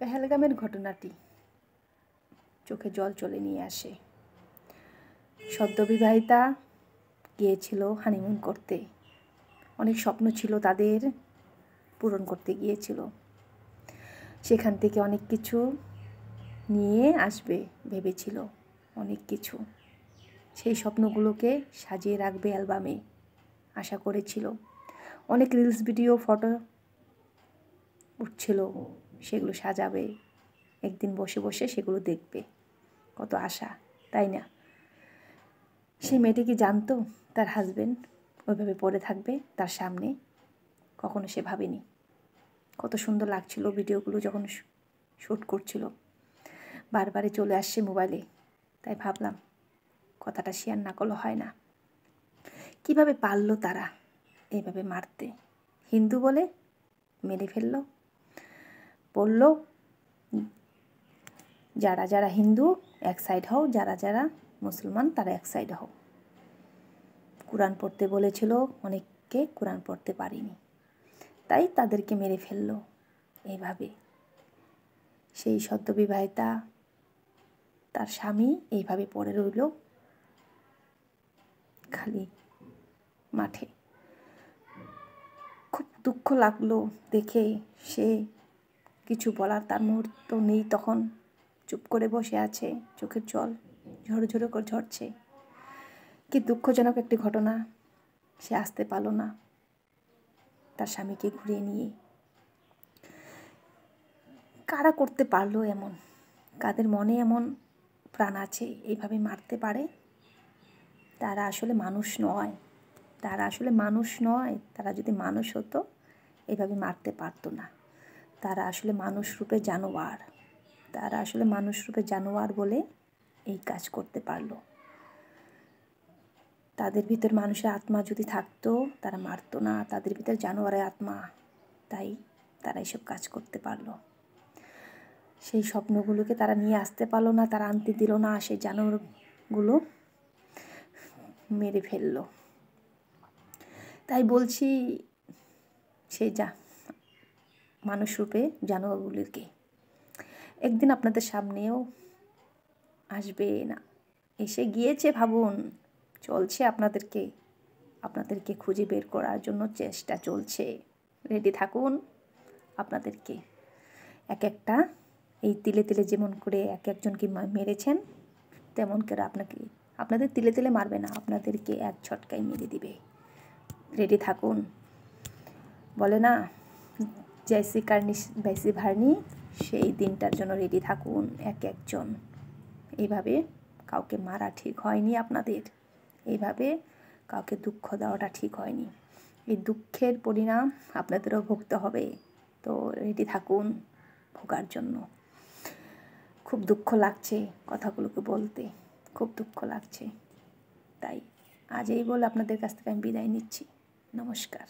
পেহেলগামের ঘটনাটি চোখে জল চলে নিয়ে আসে। সদ্যবিবাহিতা গিয়েছিল হানিমুন করতে, অনেক স্বপ্ন ছিল তাদের, পূরণ করতে গিয়েছিল। সেখান থেকে অনেক কিছু নিয়ে আসবে ভেবেছিল, অনেক কিছু, সেই স্বপ্নগুলোকে সাজিয়ে রাখবে অ্যালবামে আশা করেছিল। অনেক রিলস ভিডিও ফটো উঠছিল, সেগুলো সাজাবে, একদিন বসে বসে সেগুলো দেখবে, কত আশা, তাই না? সেই মেয়েটি কি জানতো তার হাজবেন্ড ওইভাবে পড়ে থাকবে তার সামনে? কখনো সে ভাবেনি। কত সুন্দর লাগছিল ভিডিওগুলো যখন শ্যুট করছিল, বারবারে চলে আসছে মোবাইলে, তাই ভাবলাম কথাটা শেয়ার না করলে হয় না। কিভাবে পারলো তারা এইভাবে মারতে? হিন্দু বলে মেরে ফেললো, বলল যারা যারা হিন্দু এক সাইড হও, যারা যারা মুসলমান তারা এক সাইড হও। কোরআন পড়তে বলেছিল, অনেককে কোরআন পড়তে পারিনি, তাই তাদেরকে মেরে ফেললো এইভাবে। সেই সদ্যবিবাহিতা তার স্বামী এইভাবে পড়ে রইল খালি মাঠে। খুব দুঃখ লাগলো দেখে। সে কিছু বলার তার মুহূর্ত নেই, তখন চুপ করে বসে আছে, চোখের জল ঝরো ঝরো করে ঝরছে। কি দুঃখজনক একটি ঘটনা। সে আসতে পারল না তার স্বামীকে ঘুরিয়ে নিয়ে। কারা করতে পারলো এমন? কাদের মনে এমন প্রাণ আছে এইভাবে মারতে পারে? তারা আসলে মানুষ নয়, তারা আসলে মানুষ নয়। তারা যদি মানুষ হতো এইভাবে মারতে পারতো না। তারা আসলে মানুষ রূপে জানোয়ার, তারা আসলে মানুষ রূপে জানোয়ার বলে এই কাজ করতে পারলো। তাদের ভিতর মানুষের আত্মা যদি থাকতো তারা মারতো না, তাদের ভিতর জানোয়ারের আত্মা, তাই তারা এইসব কাজ করতে পারলো। সেই স্বপ্নগুলোকে তারা নিয়ে আসতে পারলো না, তারা আনতে দিল না, সেই জানোয়ারগুলো মেরে ফেললো। তাই বলছি, সেই মানুষ রূপে জানোয়ারগুলোকে একদিন আপনাদের সামনেও আসবে না, এসে গিয়েছে ভাবুন, চলছে আপনাদেরকে খুঁজে বের করার জন্য চেষ্টা চলছে। রেডি থাকুন। আপনাদেরকে এক একটা এই তিলে তিলে যেমন করে এক একজনকে মেরেছেন, তেমন করে আপনাদের তিলে তিলে মারবে না, আপনাদেরকে এক ঝটকায় মেরে দিবে। রেডি থাকুন। বলে না জৈসি কার্নি বৈসি ভার্নি, সেই দিনটার জন্য রেডি থাকুন এক একজন। এইভাবে কাউকে মারা ঠিক হয়নি আপনাদের, এইভাবে কাউকে দুঃখ দেওয়াটা ঠিক হয়নি। এই দুঃখের পরিণাম আপনাদেরও ভুগতে হবে, তো রেডি থাকুন ভোগার জন্য। খুব দুঃখ লাগছে কথাগুলোকে বলতে, খুব দুঃখ লাগছে। তাই আজ এই বলে আপনাদের কাছ থেকে আমি বিদায় নিচ্ছি। নমস্কার।